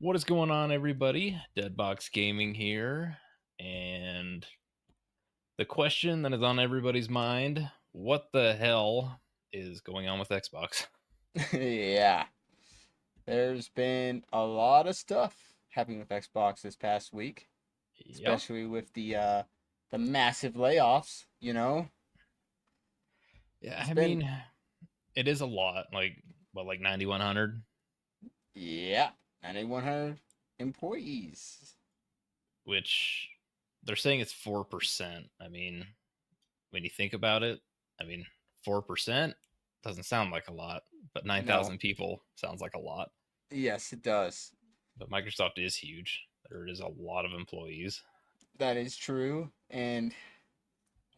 What is going on, everybody? Deadbox Gaming here. And the question that is on everybody's mind: what the hell is going on with Xbox? Yeah, there's been a lot of stuff happening with Xbox this past week, Yep. especially with the massive layoffs, Yeah, It's I been mean, it is a lot. Like 9,100, yeah, 9,100 employees. which they're saying it's 4%. I mean, when you think about it, I mean, 4% doesn't sound like a lot, but No. 9,000 people sounds like a lot. Yes, it does. But Microsoft is huge. There is a lot of employees. That is true, and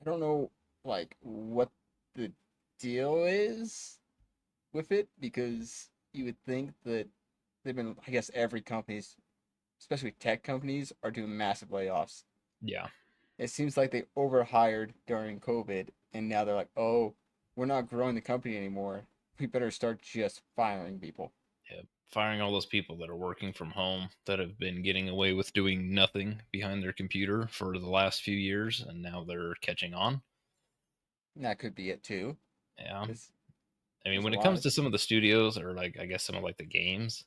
I don't know like what the deal is with it because you would think that they've been I guess every company's especially tech companies are doing massive layoffs. Yeah. It seems like they overhired during COVID, and now they're like, oh, we're not growing the company anymore. We better start just firing people. Yeah, firing all those people that are working from home that have been getting away with doing nothing behind their computer for the last few years, and now they're catching on. And that could be it too, Yeah, because I mean, there's a when it lot comes of to some of the studios, or like I guess some of like the games,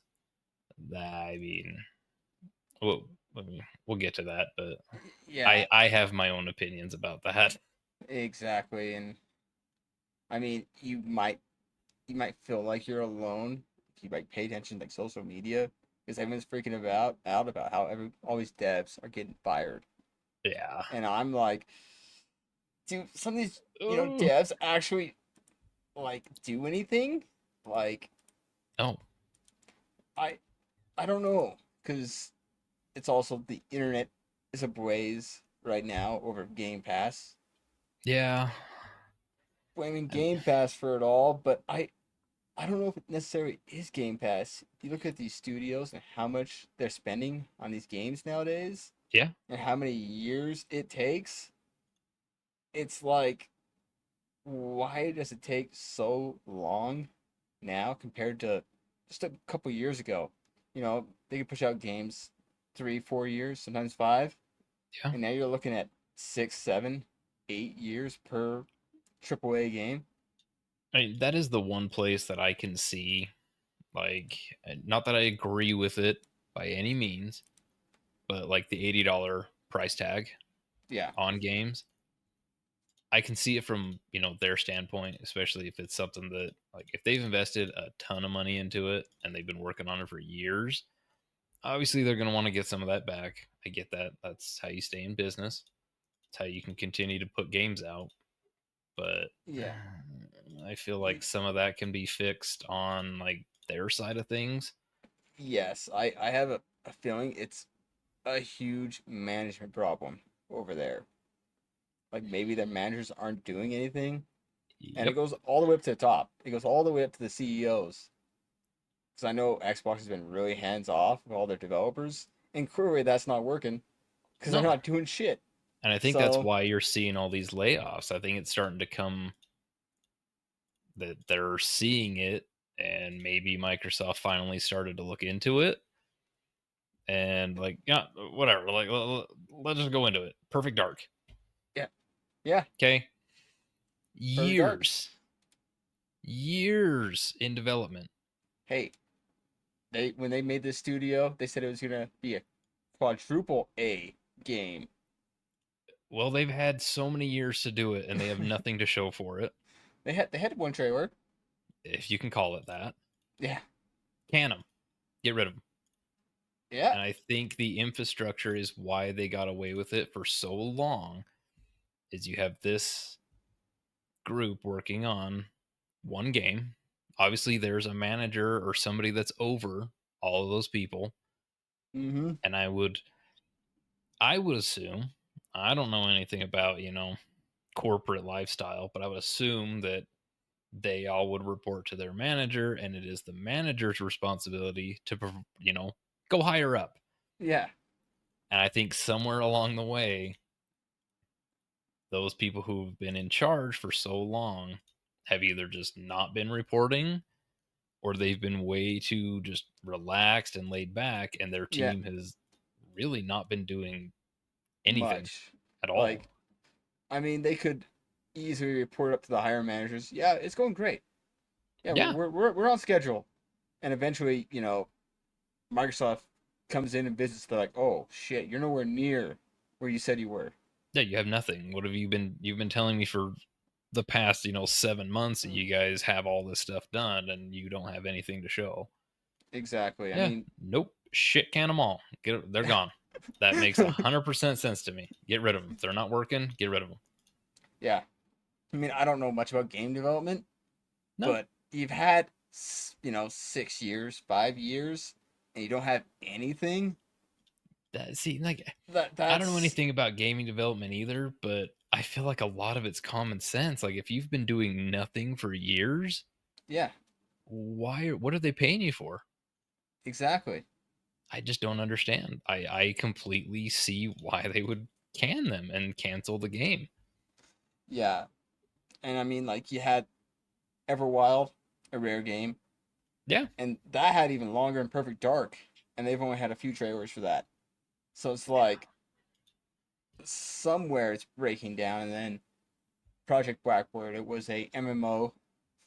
that I mean, well, I mean, we'll get to that, but yeah, I have my own opinions about that. exactly. And I mean, you might feel like you're alone if you like pay attention to like social media because everyone's freaking about out about how all these devs are getting fired, Yeah. and I'm like, do some of these Oh devs actually like do anything? Like no. I I don't know because it's also the internet is ablaze right now over Game Pass. Yeah. Blaming I mean, Game Pass for it all, but I don't know if it necessarily is Game Pass. If you look at these studios and how much they're spending on these games nowadays yeah. and how many years it takes, it's like why does it take so long now compared to just a couple years ago? They could push out games 3, 4 years, sometimes five, Yeah. and now you're looking at 6, 7, 8 years per AAA game. I mean, that is the one place that I can see, like, not that I agree with it by any means, but like the $80 price tag Yeah. on games, I can see it from, their standpoint, especially if it's something that, like, if they've invested a ton of money into it and they've been working on it for years, obviously they're going to want to get some of that back. I get that. That's how you stay in business. It's how you can continue to put games out. But Yeah. I feel like some of that can be fixed on like their side of things. Yes, I have a feeling it's a huge management problem over there. Like maybe their managers aren't doing anything, and it Yep. goes all the way up to the top. It goes all the way up to the CEOs. Because I know Xbox has been really hands off with all their developers, and clearly that's not working because they're No. not doing shit. And I think that's So why you're seeing all these layoffs. I think it's starting to come that they're seeing it, and maybe Microsoft finally started to look into it, and like, yeah, whatever, like, let's just go into it. Perfect Dark. yeah, yeah, Okay. Perfect Dark. Years in development. Hey, they when they made this studio, they said it was gonna be a quadruple A game. Well, they've had so many years to do it and they have nothing to show for it, They had one trailer. if you can call it that. Yeah, Can them. Get rid of them. yeah. And I think the infrastructure is why they got away with it for so long, is you have this group working on one game. Obviously, there's a manager or somebody that's over all of those people. Mm-hmm. And I would assume, I don't know anything about, corporate lifestyle, but I would assume that they all would report to their manager, and it is the manager's responsibility to, go higher up. Yeah. And I think somewhere along the way, those people who've been in charge for so long have either just not been reporting, or they've been way too just relaxed and laid back, and their Yeah, team has really not been doing anything much. at all. Like, I mean, they could easily report up to the higher managers. Yeah, it's going great. Yeah, Yeah, we're on schedule. And eventually, Microsoft comes in and visits. They're like, oh shit, you're nowhere near where you said you were. yeah, you have nothing. What have you've been telling me for the past, 7 months that you guys have all this stuff done and you don't have anything to show. Exactly. I Yeah, mean, nope, shit can them all. They're gone. That makes 100% sense to me. Get rid of them. If they're not working, get rid of them. yeah. I mean, I don't know much about game development, No, but you've had 6 years, 5 years, and you don't have anything. see, like, That I don't know that's anything about gaming development either, but I feel like a lot of it's common sense. Like, if you've been doing nothing for years, yeah, what are they paying you for? exactly. I just don't understand. I completely see why they would can them and cancel the game. Yeah, and I mean, like you had Everwild, a rare game, Yeah, and that had even longer and Perfect Dark, and they've only had a few trailers for that. So it's like somewhere it's breaking down, and then Project Blackbird. It was a MMO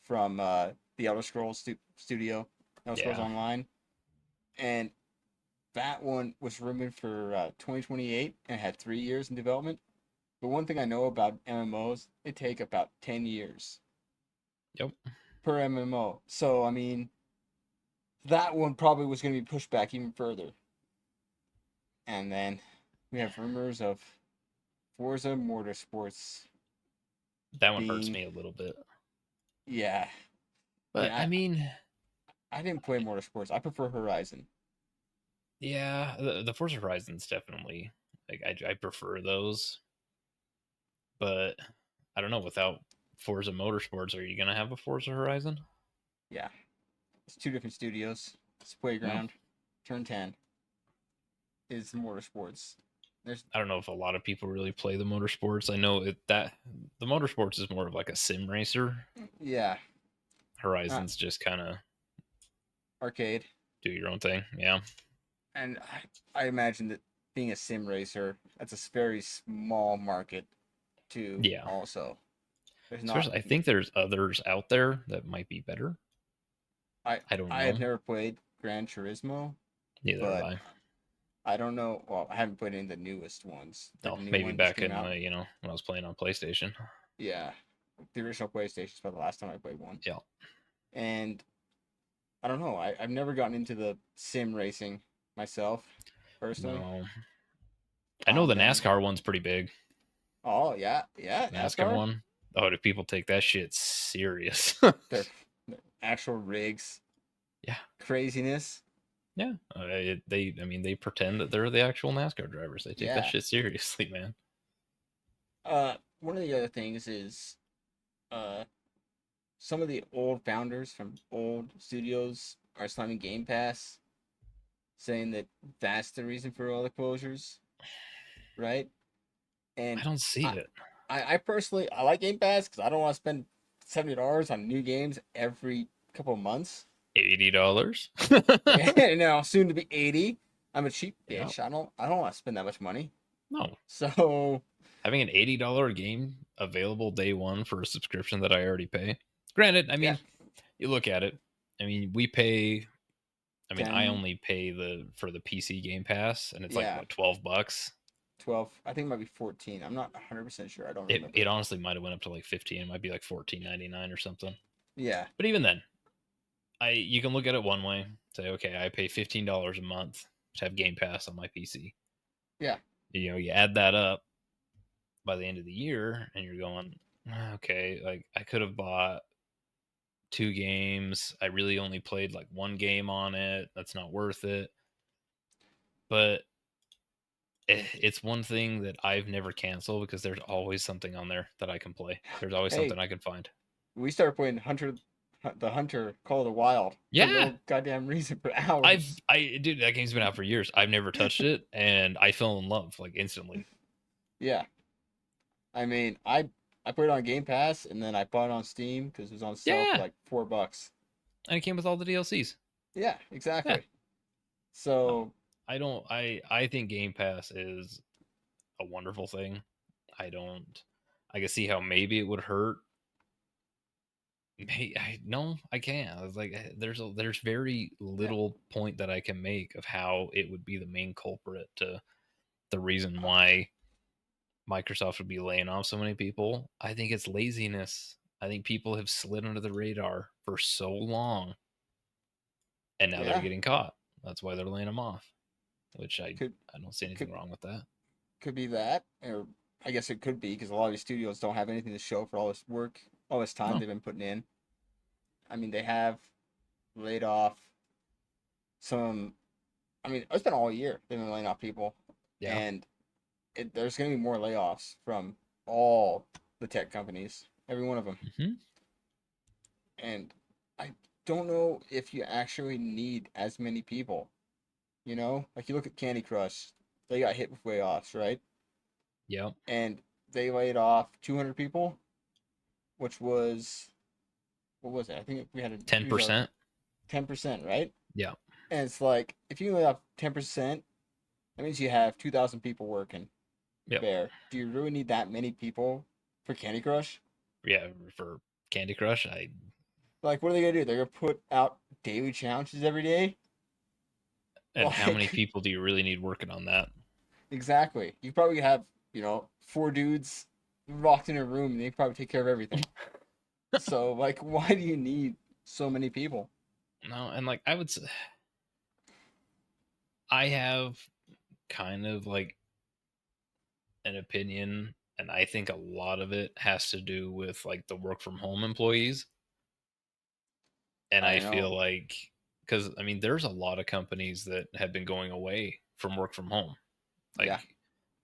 from the Elder Scrolls studio, Elder Scrolls yeah. Online, and that one was rumored for 2028 and had 3 years in development. But one thing I know about MMOs, they take about 10 years Yep. per MMO. So I mean, that one probably was going to be pushed back even further. And then we have rumors of Forza Motorsports That one hurts being, me a little bit. yeah. I mean, But I mean, I didn't play Motorsports. I prefer Horizon. yeah, the Forza Horizons definitely, like, I prefer those, but I don't know. Without Forza Motorsports, are you gonna have a Forza Horizon? Yeah, it's two different studios. It's No, Playground. Turn 10 is Motorsports. There's I don't know if a lot of people really play the motorsports. I know that the motorsports is more of like a sim racer. yeah, uh, Horizons just kind of arcade, do your own thing. Yeah, and I imagine that being a sim racer, that's a very small market too. yeah. Also, there's not. Especially, I think there's others out there that might be better. I I don't I know. have never played Gran Turismo, Neither have but I. I don't know. Well, I haven't played any of the newest ones. Like No, the new maybe one just back came in out. when I was playing on PlayStation. Yeah, the original PlayStation's about the last time I played one. Yeah. And I don't know. I've never gotten into the sim racing myself, personally. No, I know the Then NASCAR one's pretty big. oh yeah, yeah, NASCAR NASCAR. one. Oh, do people take that shit serious? They're actual rigs, Yeah, craziness. yeah. I mean, they pretend that they're the actual NASCAR drivers. They take that Yeah. shit seriously, man. One of the other things is uh some of the old founders from old studios are slamming Game Pass, saying that that's the reason for all the closures, right? I And don't see I, it. I personally I like Game Pass because I don't want to spend $70 on new games every couple of months. $80. And now soon to be 80. I'm a cheap Yeah. bitch. I don't want to spend that much money. No. So Having an $80 game available day one for a subscription that I already pay. Granted, I yeah, mean, you look at it. I mean, we pay. I mean, I 10, only pay the for the PC Game Pass, and it's like yeah, what, $12. 12. I think it might be 14. I'm not 100% sure. I don't It remember. honestly might have went up to like 15. It might be like 14.99 or something. Yeah, But even then, I you can look at it one way. Say, okay, I pay $15 a month to have Game Pass on my PC. yeah, You add that up by the end of the year, and you're going, okay, like I could have bought two games. I really only played like one game on it. That's not worth it. But it's one thing that I've never canceled because there's always something on there that I can play. There's always hey, something I can find. we started playing the Hunter Call of the Wild for Yeah, no goddamn reason for hours. dude, that game's been out for years. I've never touched it, and I fell in love like instantly. Yeah, I mean, I put it on Game Pass and then I bought it on Steam because it was on sale for Yeah, like $4. and it came with all the DLCs. Yeah, Yeah. exactly. No, So I don't. I think Game Pass is a wonderful thing. I don't. I can see how maybe it would hurt. No, I can't. It's like there's very yeah, little point that I can make of how it would be the main culprit to the reason why Microsoft would be laying off so many people. I think it's laziness. I think people have slid under the radar for so long, and now they're yeah, getting caught. That's why they're laying them off. Which could I don't see could anything wrong with that. could be that, or I guess it could be because a lot of these studios don't have anything to show for all this work, all this time No. they've been putting in. I mean, they have laid off some. I mean, it's been all year they've been laying off people, Yeah. and there's going to be more layoffs from all the tech companies, every one of them. Hmm. And I don't know if you actually need as many people. You know, like you look at Candy Crush, they got hit with layoffs, right? Yep. And they laid off 200 people, which was what was it? I think we had to Ten use our percent. 10%, right? Yeah. And it's like if you lay off 10%, that means you have 2,000 people working Yep. there. Do you really need that many people for Candy Crush? Yeah. For Candy Crush, I Like, what are they gonna do? They're gonna put out daily challenges every day? and how many Like, people do you really need working on that? exactly. You probably have, four dudes locked in a room and they probably take care of everything. So, like, why do you need so many people? No, and like I would say, I have kind of like an opinion, and I think a lot of it has to do with like the work from home employees. And I I know. feel like, because I mean, there's a lot of companies that have been going away from work from home. Yeah. Like,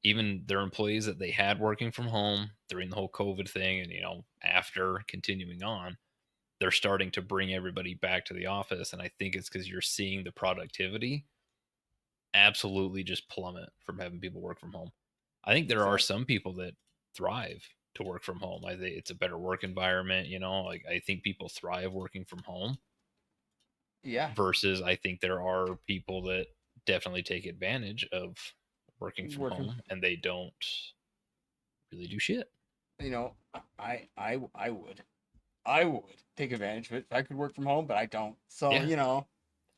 even their employees that they had working from home during the whole COVID thing, and after continuing on, they're starting to bring everybody back to the office. And I think it's because you're seeing the productivity absolutely just plummet from having people work from home. I think there are Exactly. some people that thrive to work from home. I think it's a better work environment, like I think people thrive working from home Yeah. versus I think there are people that definitely take advantage of working from Working. home and they don't really do shit. You know, I would. I would take advantage of it if I could work from home, but I don't. So, Yeah.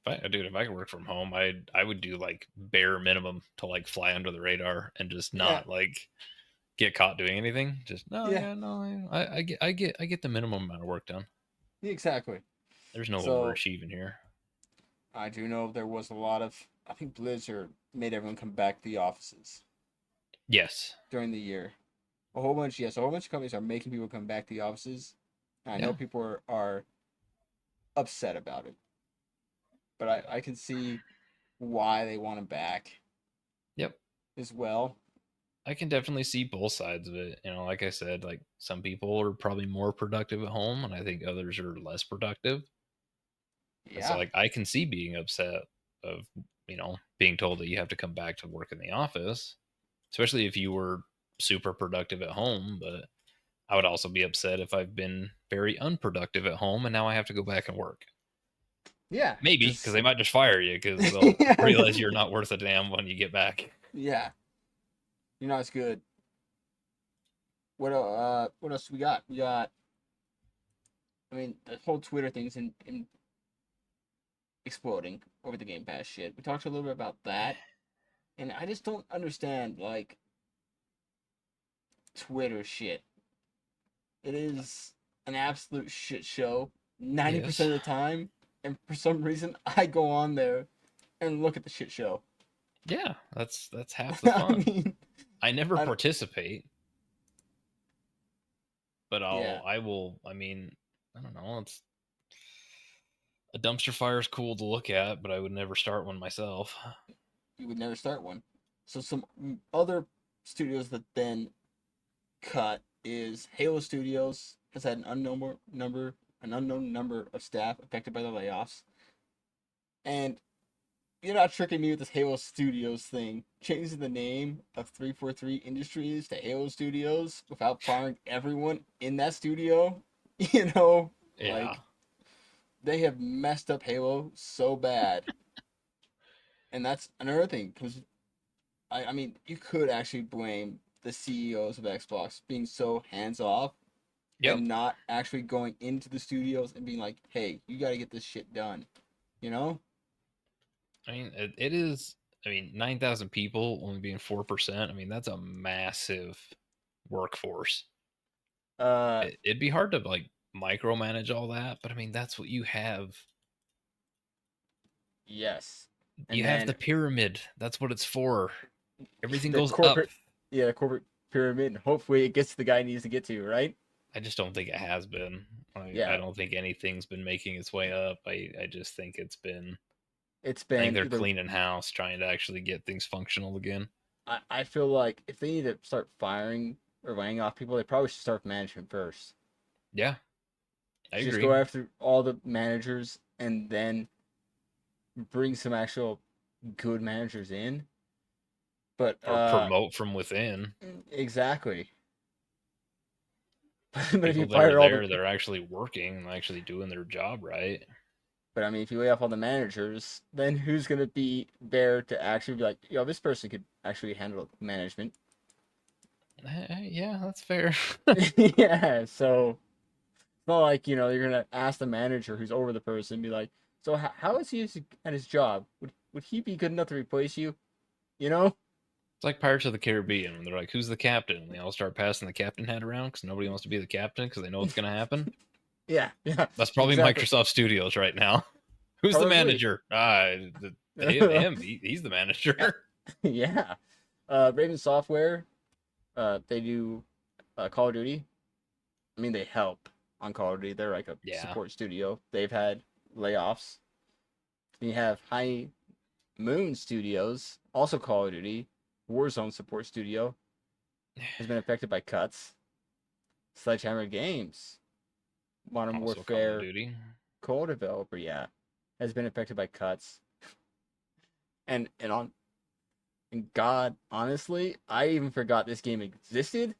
If I could work from home, I would do like bare minimum to like fly under the radar and just yeah. not like get caught doing anything. Just no, Yeah. yeah, no. I get the minimum amount of work done. Exactly. There's no So, overachieving here. I do know there was a lot of I think Blizzard made everyone come back to the offices Yes. during the year. A whole bunch, yes, a whole bunch of companies are making people come back to the offices. And I know Yeah. people are upset about it, but I can see why they want them back Yep. as well. I can definitely see both sides of it. Like I said, like some people are probably more productive at home, and I think others are less productive. And so, Yeah, like, I can see being upset of being told that you have to come back to work in the office, especially if you were super productive at home. But I would also be upset if I've been very unproductive at home and now I have to go back and work. yeah, Maybe because because they might just fire you because they'll yeah, realize you're not worth a damn when you get back. yeah, you're not as good. What else we got? We got. I mean, the whole Twitter thing's in exploding over the Game Pass shit. We talked a little bit about that, and I just don't understand like Twitter shit. It is an absolute shit show 90% Yes. of the time, and for some reason I go on there and look at the shit show. Yeah, that's half the I fun. mean, I never I don't, participate, but yeah, I will. I mean, I don't know. It's a dumpster fire is cool to look at, but I would never start one myself. you would never start one. So some other studios that then cut is Halo Studios has had an unknown number of staff affected by the layoffs, and you're not tricking me with this Halo Studios thing. Changing the name of 343 Industries to Halo Studios without firing everyone in that studio. You know, Yeah. like they have messed up Halo so bad, and that's another thing. Because I mean, you could actually blame the CEOs of Xbox being so hands off Yep. and not actually going into the studios and being like, "Hey, you got to get this shit done," you know? I mean, it is. I mean, 9,000 people only being 4%. I mean, that's a massive workforce. Uh, It'd be hard to like micromanage all that, but I mean, that's what you have. yes, and You have then the pyramid. That's what it's for. Everything the goes up. corporate, yeah, the corporate pyramid. And hopefully, it gets to the guy it needs to get to, right? I just don't think it has been. I Yeah, don't think anything's been making its way up. I just think it's been. it's I think been they're either. cleaning house, trying to actually get things functional again. I feel like if they need to start firing or laying off people, they probably should start with management first. Yeah, I Just agree. go after all the managers and then bring some actual good managers in. But Or promote from within. exactly. But if you People that are fire all the there, they're actually working, actually doing their job right. but I mean if you lay off all the managers, then who's gonna be there to actually be like, yo, this person could actually handle management. Yeah, that's fair. Yeah, so it's not like, you're gonna ask the manager who's over the person, be like, so how is he at his job? Would he be good enough to replace you? You know? It's like Pirates of the Caribbean when they're like, "Who's the captain?" And they all start passing the captain hat around because nobody wants to be the captain because they know what's going to happen. Yeah, yeah, That's probably exactly. Microsoft Studios right now. Who's the Probably. manager? Him. He's the manager. Yeah. Raven Software, they do Call of Duty. I mean, they help on Call of Duty. They're like a Yeah. support studio. They've had layoffs. You have High Moon Studios, also Call of Duty. Warzone support studio has been affected by cuts. Sledgehammer Games, Modern Also Call of Warfare Duty. co-developer, yeah, has been affected by cuts. And God, honestly, I even forgot this game existed.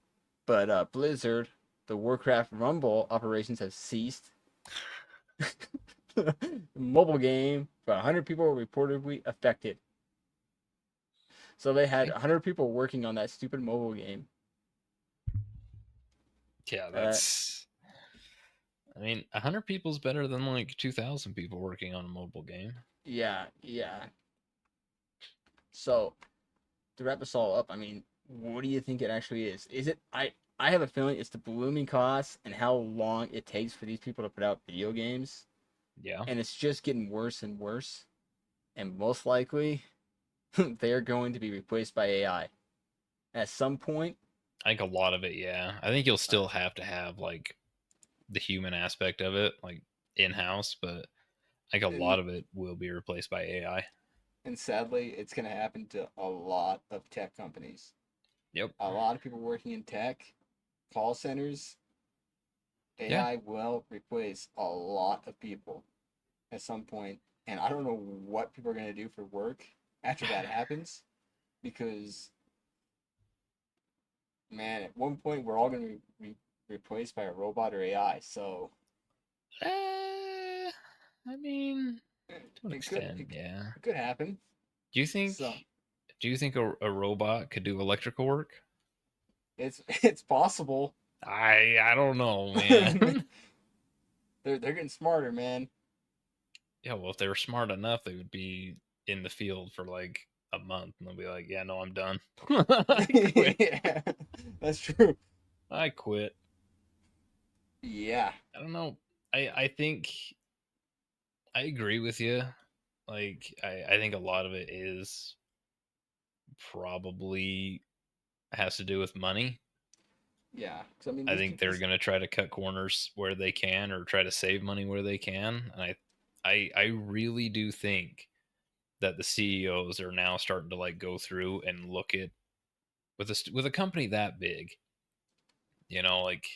But Blizzard, the Warcraft Rumble operations have ceased. Mobile game, about 100 people were reportedly affected. So they had 100 people working on that stupid mobile game. Yeah, Uh, that's. I mean, 100 people is better than like 2,000 people working on a mobile game. yeah, yeah. So to wrap this all up, I mean, what do you think it actually is? Is it? I have a feeling it's the blooming costs and how long it takes for these people to put out video games, Yeah. and it's just getting worse and worse. And most likely, they're going to be replaced by AI at some point. I think a lot of it, yeah. I think you'll still have to have like the human aspect of it, like in house, but I think a And lot of it will be replaced by AI. and sadly, it's going to happen to a lot of tech companies. Yep. A lot of people working in tech, call centers, Yeah. AI will replace a lot of people at some point. And I don't know what people are going to do for work after that happens because, man, at one point we're all going to be replaced by a robot or AI. So I mean, to an it could extent, yeah. it could happen. Do you think? So Do you think a robot could do electrical work? it's possible. I don't know, they're man. getting smarter, man. Yeah, well, if they were smart enough, they would be in the field for like a month, and they'll be like, "Yeah, no, I'm done. I quit. Yeah, that's true. I quit." Yeah, I don't know. I think I agree with you. Like, I think a lot of it is probably has to do with money. yeah. Because I mean, I think they're going to try to cut corners where they can or try to save money where they can. And I really do think that the CEOs are now starting to like go through and look at with a company that big, like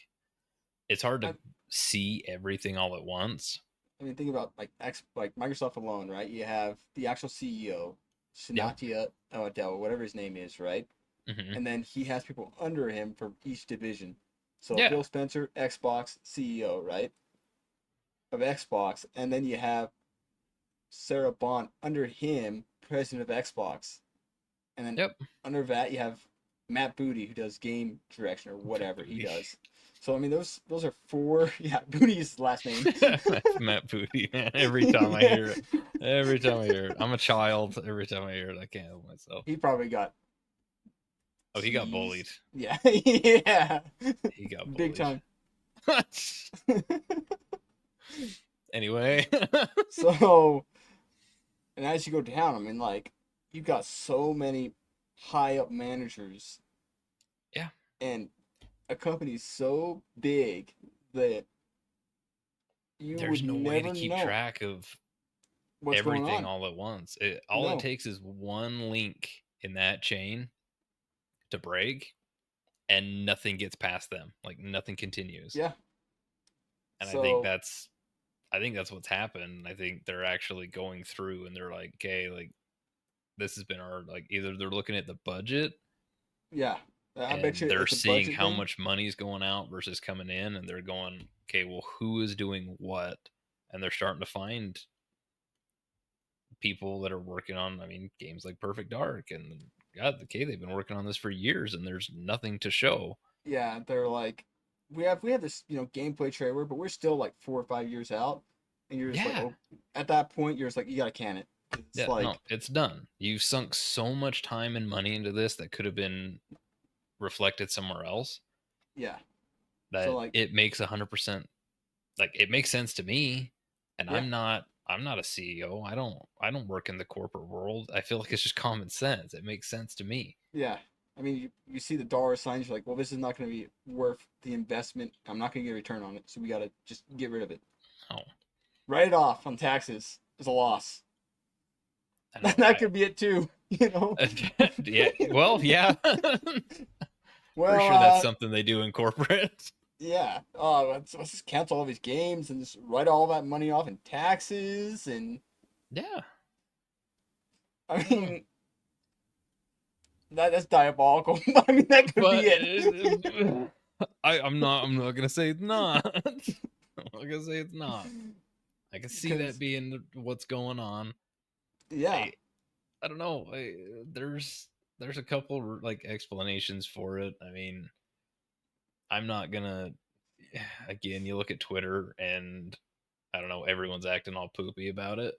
it's hard to I, see everything all at once. I mean, think about like Microsoft alone, right? You have the actual CEO, Yep. Satya Nadella, whatever his name is, right? Hmm. And then he has people under him for each division. So Yeah. Phil Spencer, Xbox CEO, right? of Xbox, and then you have Sarah Bond under him, president of Xbox, and then Yep. under that you have Matt Booty who does game direction or whatever he Booty. does. So I mean those are four. Yeah, Booty is his last name. Matt Booty, man. Every time I Yeah. hear it. Every time I hear it. I'm a child. Every time I hear it, I can't help myself. He probably got Oh, he got bullied. teased. Yeah, yeah, He got big bullied. time. Anyway. So, and as you go down, I mean, like, you've got so many high up managers. Yeah. And a company's so big that you There's would no way to never keep know track of what's going everything on. all at once. All it No. takes is one link in that chain to break, and nothing gets past them. Like nothing continues. Yeah. And So, I think that's what's happened. I think they're actually going through and they're like, okay, like this has been our like either they're looking at the budget yeah. I bet and you they're it's a seeing budget how thing. much money's going out versus coming in and they're going, okay, well, who is doing what? And they're starting to find people that are working on, I mean, games like Perfect Dark and God, okay, they've been working on this for years and there's nothing to show. Yeah, they're like, we have this, gameplay trailer, but we're still like 4 or 5 years out. And you're just like, Yeah. oh, at that point, you're just like, you gotta can it. It's Yeah, no, like, it's done. You've sunk so much time and money into this that could have been reflected somewhere else yeah. So that like, it makes 100% like it makes sense to me. And yeah, I'm not a CEO. I don't work in the corporate world. I feel like it's just common sense. It makes sense to me. yeah. I mean, you see the dollar signs, you're like, well, this is not going to be worth the investment. I'm not going to get a return on it, so we got to just get rid of it. Oh, Write it off on taxes as a loss. I know. That could be it too, you know? Yeah, well, yeah. For Well, sure that's something they do in corporate. yeah. Oh, let's just cancel all these games and just write all that money off in taxes. And Yeah. I Oh. mean, that's diabolical. But I mean, that could be But it. I'm not gonna say it's not. I'm not gonna say it's not. I can see that Because, being what's going on. yeah, I I don't know. There's a couple like explanations for it. I mean, I'm not gonna. Again, you look at Twitter and I don't know. Everyone's acting all poopy about it.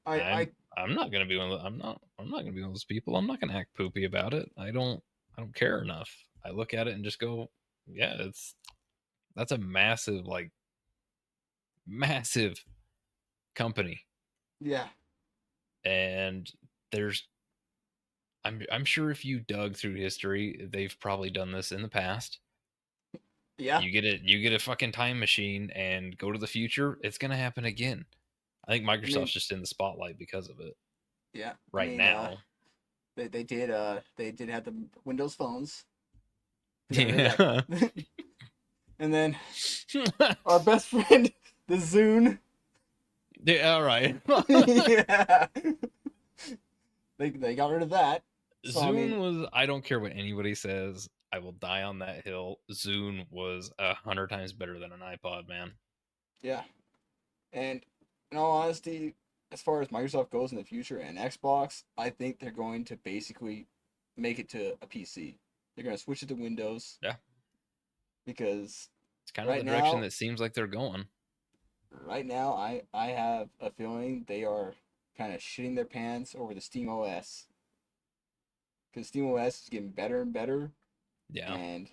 I, I, I'm not gonna be one. I'm not gonna be one of those people. I'm not gonna act poopy about it. I don't care enough. I look at it and just go, yeah, that's a massive massive company, yeah, and there's I'm sure if you dug through history, they've probably done this in the past. yeah. You get a fucking time machine and go to the future, it's gonna happen again. I think I mean, Microsoft's just in the spotlight because of it yeah. I right mean, now. they did have the Windows phones. We got rid of Yeah. that. And then our best friend, the Zune. Yeah, all right. Yeah. They got rid of that. So I mean, Zune was I don't care what anybody says. I will die on that hill. Zune was 100 times better than an iPod, man. yeah. And in all honesty, as far as Microsoft goes in the future and Xbox, I think they're going to basically make it to a PC. They're going to switch it to Windows Yeah. because It's kind of right the direction now, that seems like they're going. I have a feeling they are kind of shitting their pants over the Steam OS because Steam OS is getting better and better, Yeah. and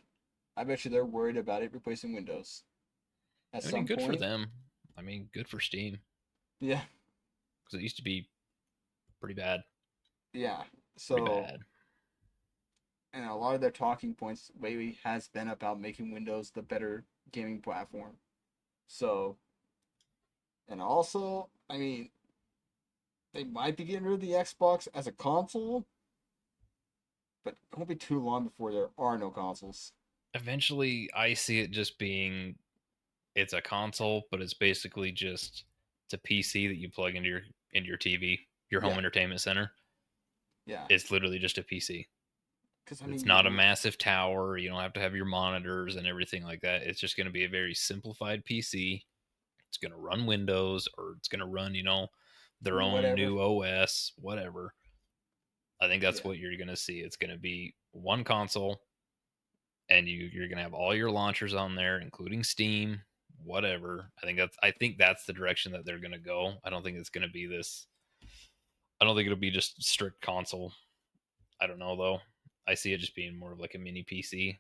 I bet you they're worried about it replacing Windows at I mean, some good for point. them. I mean, good for Steam Yeah, because it used to be pretty bad. yeah. Pretty So, bad. and a lot of their talking points lately has been about making Windows the better gaming platform. So, and also, I mean, they might be getting rid of the Xbox as a console, but it won't be too long before there are no consoles. Eventually, I see it just being it's a console, but it's basically just it's a PC that you plug into your TV, your home Yeah, entertainment center. yeah. It's literally just a PC. Because I It's mean, not a massive tower. You don't have to have your monitors and everything like that. It's just going to be a very simplified PC it's going to run Windows or it's going to run, their own Whatever. new OS, whatever. I think that's Yeah. what you're going to see. It's going to be one console, and you're going to have all your launchers on there, including Steam, whatever. I think that's the direction that they're going to go. I don't think it's going to be this. I don't think it'll be just strict console. I don't know though. I see it just being more of like a mini PC.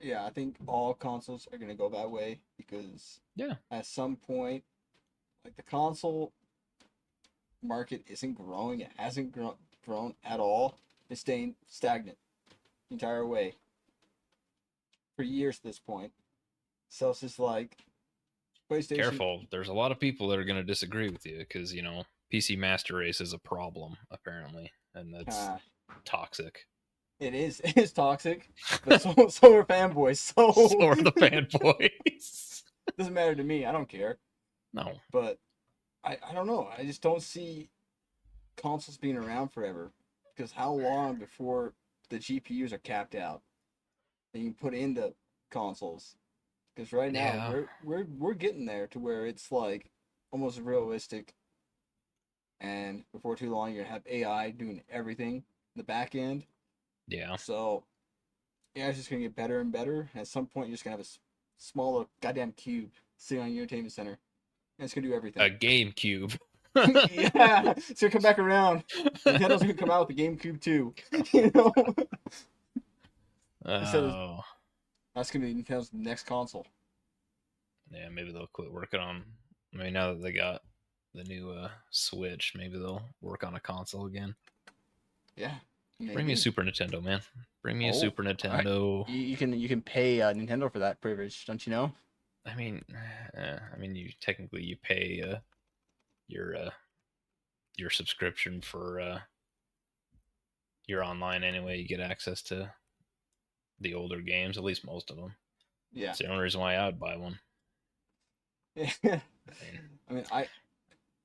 Yeah, I think all consoles are gonna go that way because Yeah. at some point, like the console market isn't growing. It hasn't grown at all. It's staying stagnant the entire way for years at this point. So it's just like PlayStation. Careful. There's a lot of people that are going to disagree with you because, PC Master Race is a problem, apparently. And that's Uh, toxic. it is it is toxic, but so are fanboys. So So are the fanboys. doesn't matter to me. I don't care. No. But I don't know. I just don't see consoles being around forever because how long before the GPUs are capped out and you can put into consoles? Because right now Yeah. we're getting there to where it's like almost realistic, and before too long you're gonna have AI doing everything in the back end. Yeah. So AI is just gonna get better and better. At some point you're just gonna have a smaller goddamn cube sitting on your entertainment center, and it's gonna do A everything. GameCube. Yeah, it's gonna come back around. Nintendo's gonna come out with the GameCube too. You know, instead of Oh. that's gonna be Nintendo's next console. Yeah, maybe they'll quit working on. I mean, now that they got the new Switch, maybe they'll work on a console again. Yeah, Bring me a maybe. Super Nintendo, man. Bring me a Oh, Super all right. Nintendo. You can pay Nintendo for that privilege, don't you know? You pay your your subscription for your online anyway. You get access to the older games, at least most of them. Yeah. It's the only reason why I would buy one. Yeah. I mean, I mean,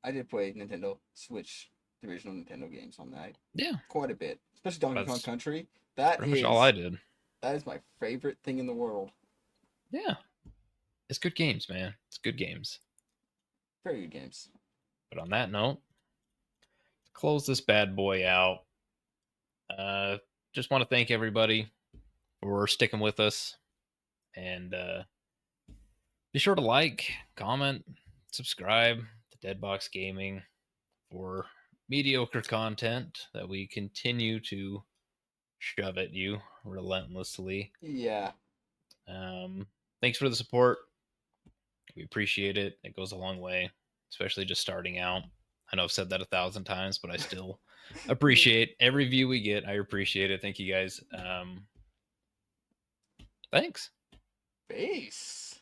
I did play Nintendo Switch, the original Nintendo games on that yeah, quite a bit, especially Donkey Kong that's Country. That pretty much all I is did. that is my favorite thing in the world. Yeah, it's good games, man. It's good games. Very good games. But on that note, to close this bad boy out. Uh, just want to thank everybody for sticking with us, and be sure to like, comment, subscribe to Deadbox Gaming for mediocre content that we continue to shove at you relentlessly. Yeah. Thanks for the support. We appreciate it. It goes a long way, especially just starting out. I know I've said that 1,000 times, but I still appreciate every view we get. I appreciate it. Thank you guys. Thanks. Base.